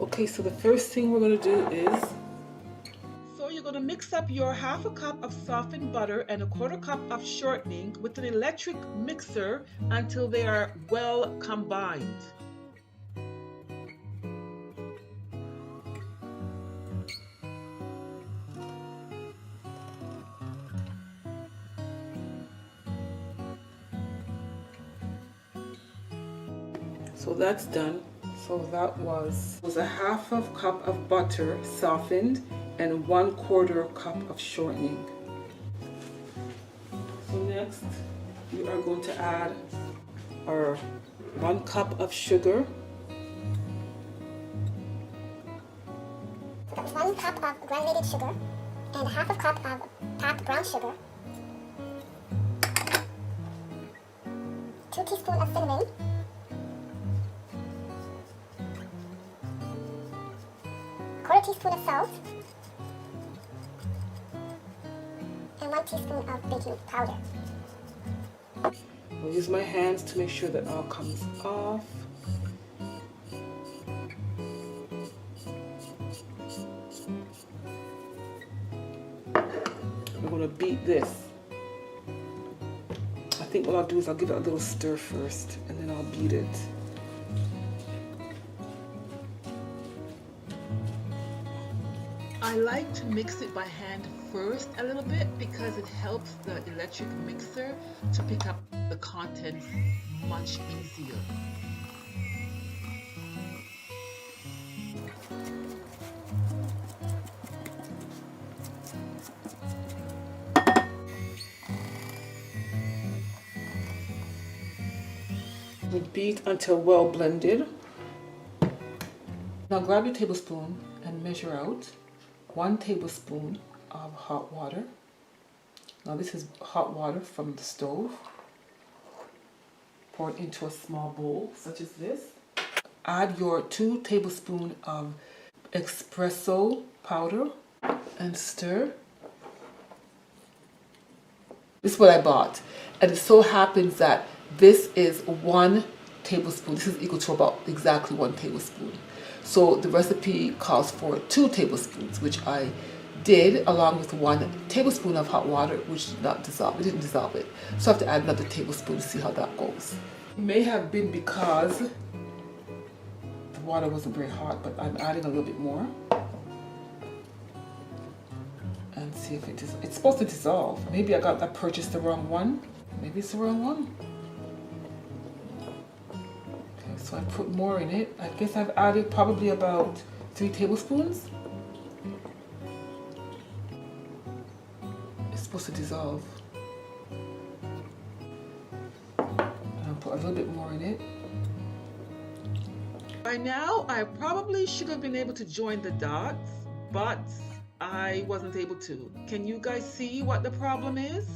Okay, so the first thing we're going to do is, So you're going to mix up your 1/2 cup of softened butter and 1/4 cup of shortening with an electric mixer until they are well combined. so that's done. So that was a 1/2 cup of butter softened and 1/4 cup of shortening. So next we are going to add our 1 cup of sugar, 1 cup of granulated sugar, and 1/2 cup of packed brown sugar, 2 teaspoons of cinnamon, 1/4 teaspoon of salt, and 1 teaspoon of baking powder. I'll use my hands to make sure that all comes off. We're going to beat this. I think what I'll do is I'll give it a little stir first and then I'll beat it. I like to mix it by hand first a little bit because it helps the electric mixer to pick up the contents much easier. We beat until well blended. Now grab your tablespoon and measure out 1 tablespoon of hot water. Now this is hot water from the stove. Pour it into a small bowl such as this. Add your 2 tablespoons of expresso powder and stir. This is what I bought, and it so happens that this is 1 tablespoon. This is equal to about exactly 1 tablespoon. So the recipe calls for 2 tablespoons, which I did, along with 1 tablespoon of hot water, which did not dissolve. It didn't dissolve it. So I have to add another tablespoon to see how that goes. It may have been because the water wasn't very hot, but I'm adding a little bit more. And see if it's supposed to dissolve. Maybe I purchased the wrong one. Maybe it's the wrong one. Okay, so I put more in it. I guess I've added probably about 3 tablespoons. It's supposed to dissolve. And I'll put a little bit more in it. By now, I probably should have been able to join the dots, but I wasn't able to. Can you guys see what the problem is?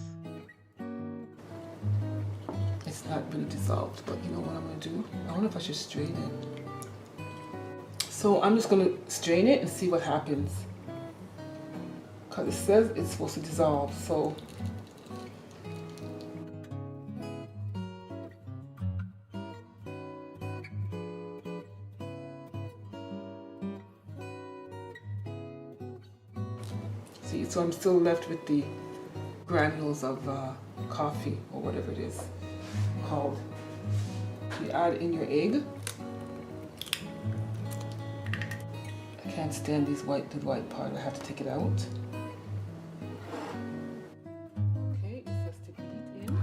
It's not really dissolved, but you know what I'm going to do? I wonder if I should strain it. So I'm just going to strain it and see what happens. Because it says it's supposed to dissolve, so. See, so I'm still left with the granules of coffee or whatever it is called. You add in your egg. I can't stand the white part. I have to take it out. Okay, it says to beat in.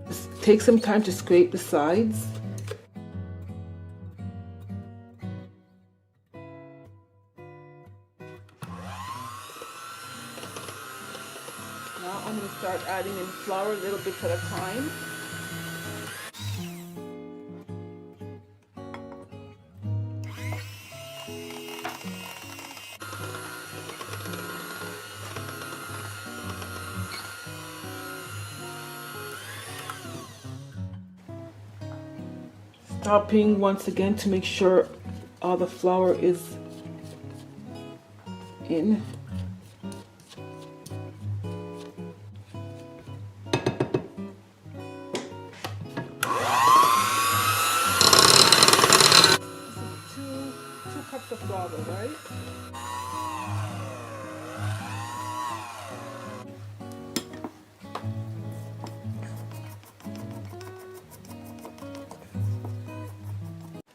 Just take some time to scrape the sides. Now I'm going to start adding in flour little bits at a time. Stopping once again to make sure all the flour is in.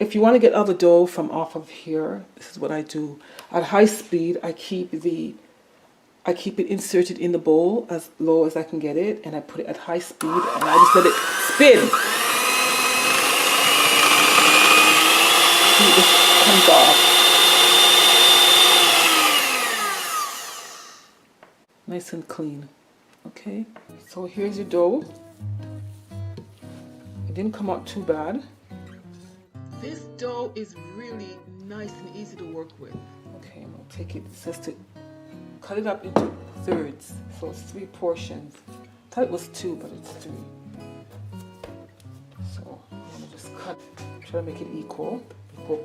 if you want to get all the dough from off of here, this is what I do. At high speed, I keep it inserted in the bowl as low as I can get it, and I put it at high speed, and I just let it spin. See, this comes off. Nice and clean. Okay, so here's your dough. It didn't come out too bad. This dough is really nice and easy to work with. Okay, I'm gonna take it. It says to cut it up into thirds, so it's 3 portions. I thought it was 2, but it's 3. So I'm gonna just cut, try to make it equal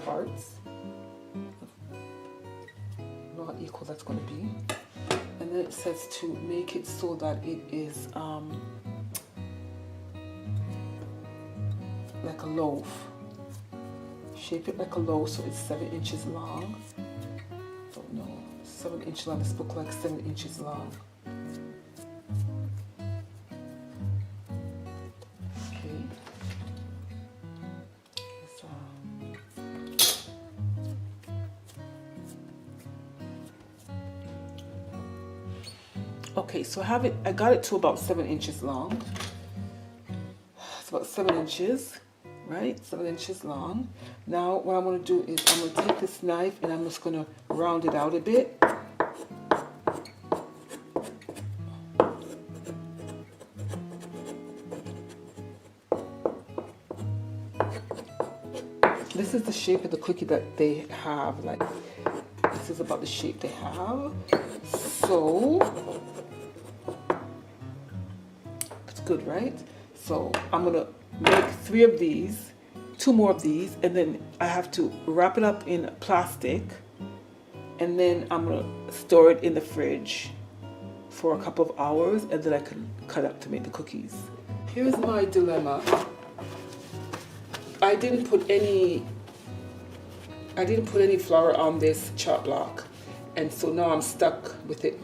parts. I don't know how equal that's gonna be. And then it says to make it so that it is like a loaf. Shape it like a loaf so it's 7 inches long. So no, 7 inches long. This book like 7 inches long. Okay. Okay, so I got it to about 7 inches long. It's about 7 inches. Right, 7 inches long. Now what I'm going to do is I'm going to take this knife and I'm just going to round it out a bit. This is the shape of the cookie that they have. Like, this is about the shape they have. So it's good, right? So I'm going to make 3 of these, 2 more of these, and then I have to wrap it up in plastic, and then I'm gonna store it in the fridge for a couple of hours, and then I can cut up to make the cookies. Here's my dilemma. I didn't put any flour on this chop block, and so now I'm stuck with it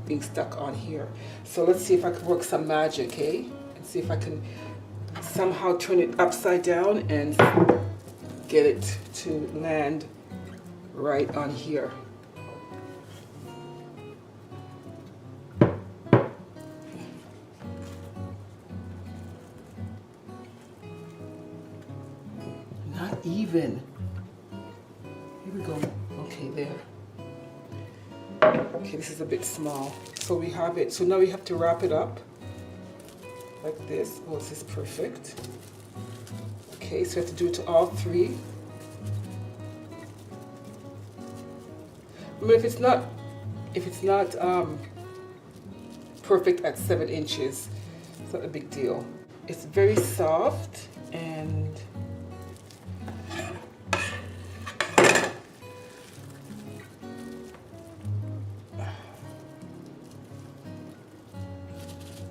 being stuck on here. So let's see if I can work some magic, okay? And see if I can somehow turn it upside down and get it to land right on here. Not even. Here we go. Okay, there. Okay, this is a bit small. So we have it. So now we have to wrap it up like this. Oh, this is perfect. Okay, so we have to do it to all 3. I mean, if it's not perfect at 7 inches, it's not a big deal. It's very soft, and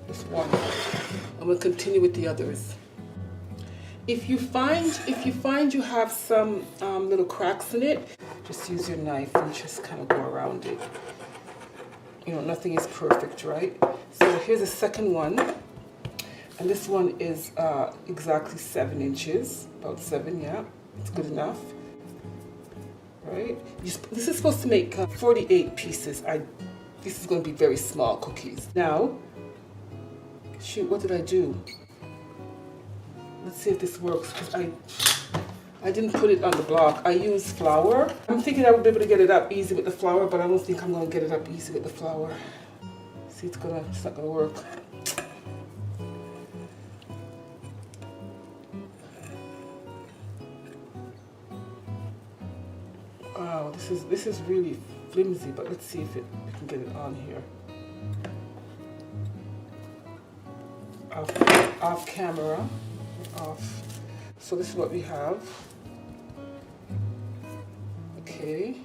just one. I'm gonna continue with the others. If you find you have some little cracks in it, just use your knife and just kind of go around it. You know, nothing is perfect, right? So here's the second one, and this one is exactly 7 inches, about 7, yeah, it's good enough, right? This is supposed to make 48 pieces. This is going to be very small cookies. Now, shoot, what did I do? Let's see if this works, because I didn't put it on the block. I used flour. I'm thinking I would be able to get it up easy with the flour, but I don't think I'm going to get it up easy with the flour. See, it's not going to work. Wow, this is really flimsy, but let's see if we can get it on here. Off camera. Off. So this is what we have. Okay.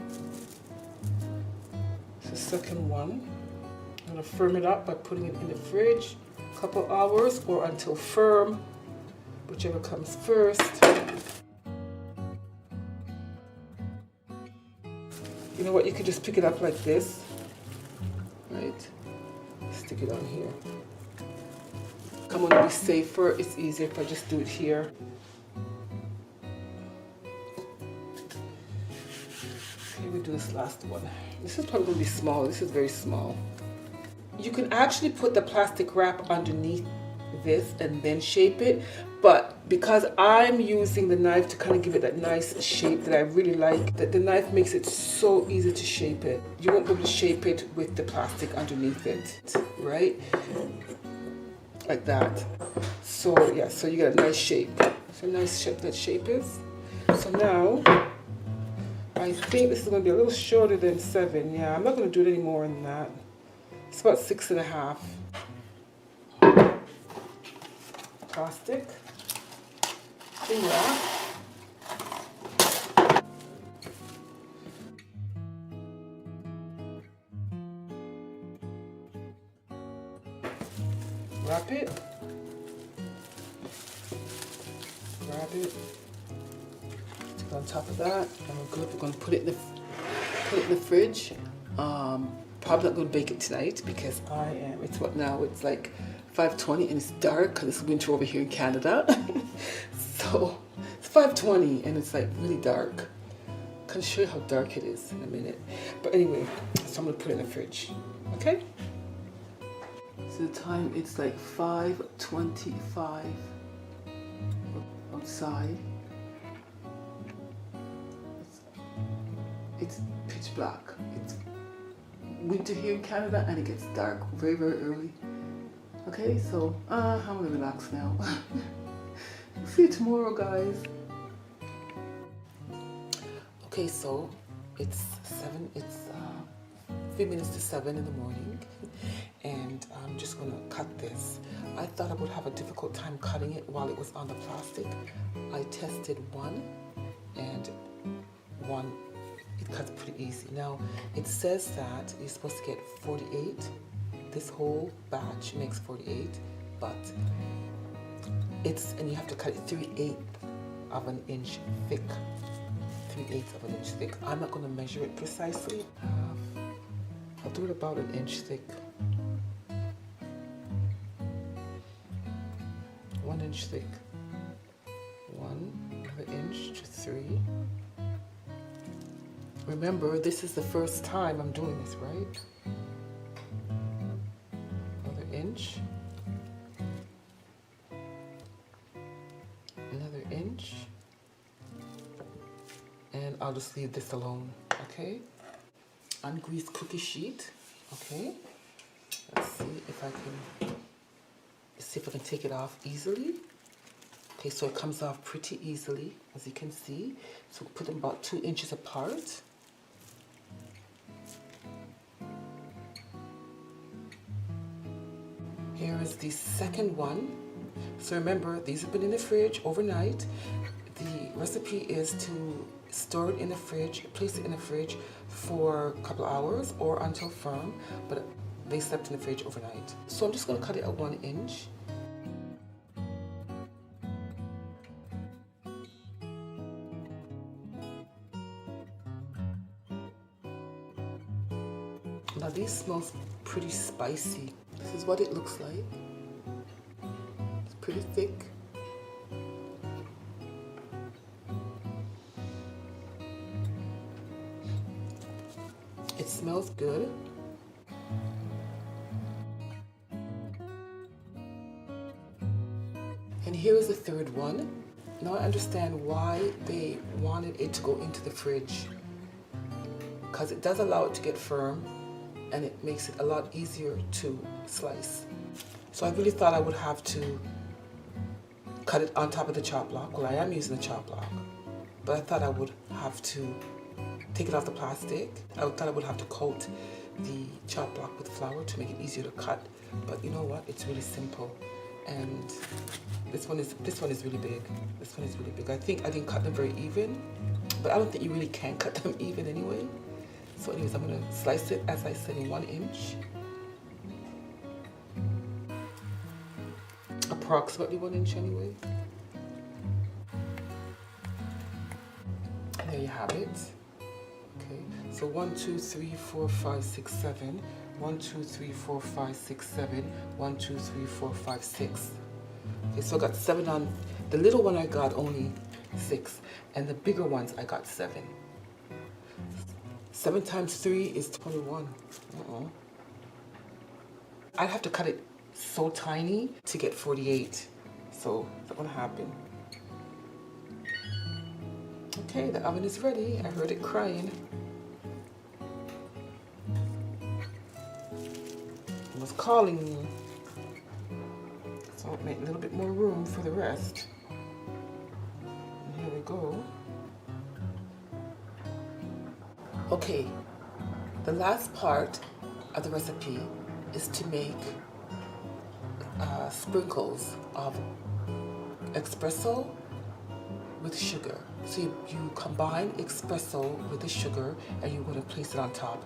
It's the second one. I'm going to firm it up by putting it in the fridge a couple hours or until firm, whichever comes first. You know what, you could just pick it up like this, right? Stick it on here. I'm going to be safer. It's easier if I just do it here. this last one. This is probably going to be small. This is very small. You can actually put the plastic wrap underneath this and then shape it, but because I'm using the knife to kind of give it that nice shape that I really like, that the knife makes it so easy to shape it. You won't be able to shape it with the plastic underneath it, right? Like that. So yeah, so you get a nice shape. So nice shape that shape is. So now I think this is going to be a little shorter than 7. Yeah, I'm not going to do it any more than that. It's about 6.5. Plastic. Yeah. Wrap it. Grab it. Stick it on top of that, and we're good. We're going to put it in the fridge. Probably not going to bake it tonight because it's what now? It's like 5:20 and it's dark because it's winter over here in Canada. So it's 5:20 and it's like really dark. I can show you how dark it is in a minute. But anyway, so I'm going to put it in the fridge. Okay? So the time, it's like 5:25 outside. It's pitch black. It's winter here in Canada and it gets dark very, very early. Okay, so I'm gonna relax now. See you tomorrow, guys. Okay, so it's 3 minutes to 7 in the morning, and I'm just gonna cut this. I thought I would have a difficult time cutting it while it was on the plastic. I tested one, and one, it cuts pretty easy. Now, it says that you're supposed to get 48. This whole batch makes 48, but and you have to cut it 3/8 of an inch thick. 3/8 of an inch thick. I'm not going to measure it precisely. I'll do it about an inch thick. 1 inch thick. 1 inch to 3. Remember, this is the first time I'm doing this, right? Another inch. Another inch. And I'll just leave this alone, okay? Ungreased cookie sheet, okay? Let's see if I can take it off easily. Okay, so it comes off pretty easily, as you can see. So put them about 2 inches apart. Here is the second one. So remember, these have been in the fridge overnight. The recipe is to store it in the fridge, place it in the fridge for a couple of hours or until firm, but they slept in the fridge overnight. So I'm just going to cut it at 1 inch. Now these smells pretty spicy. This is what it looks like. It's pretty thick. It smells good. And here is the third one. Now I understand why they wanted it to go into the fridge, because it does allow it to get firm and it makes it a lot easier to slice. So I really thought I would have to cut it on top of the chop block. Well, I am using the chop block, but I thought I would have to take it off the plastic. I thought I would have to coat the chop block with flour to make it easier to cut. But you know what? It's really simple. And this one is really big. This one is really big. I think I didn't cut them very even, but I don't think you really can cut them even anyway. So anyways, I'm gonna slice it, as I said, in 1 inch. Approximately 1 inch anyway. And there you have it. Okay, so 1, 2, 3, 4, 5, 6, 7. 1, 2, 3, 4, 5, 6, 7. 1, 2, 3, 4, 5, 6. Okay, so I got 7 on the little one. I got only 6, and the bigger ones I got 7. 7 times 3 is 21. I'd have to cut it so tiny to get 48. So it's not gonna happen. Okay, the oven is ready. I heard it crying. It was calling me. So I'll make a little bit more room for the rest. And here we go. Okay, the last part of the recipe is to make sprinkles of espresso with sugar. So you combine espresso with the sugar and you want to place it on top.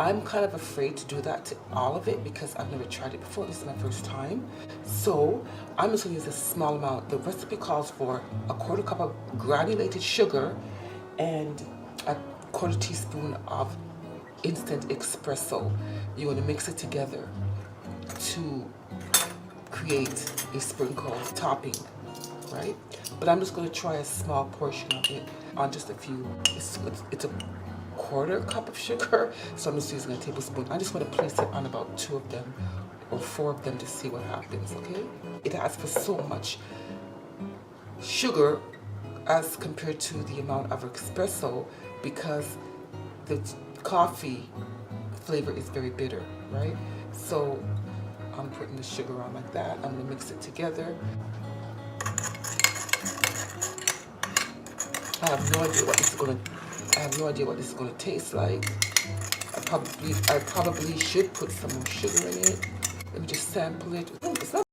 I'm kind of afraid to do that to all of it because I've never tried it before. This is my first time. So I'm just going to use a small amount. The recipe calls for a 1/4 cup of granulated sugar and a 1/4 teaspoon of instant espresso. You want to mix it together to create a sprinkle topping, right? But I'm just going to try a small portion of it on just a few. It's a 1/4 cup of sugar, so I'm just using a tablespoon. I just want to place it on about 2 of them or 4 of them to see what happens, okay? It asks for so much sugar as compared to the amount of espresso because the coffee flavor is very bitter, right? So I'm putting the sugar on like that. I'm gonna mix it together. I have no idea what this is gonna taste like. I probably should put some more sugar in it. Let me just sample it. Ooh, it's not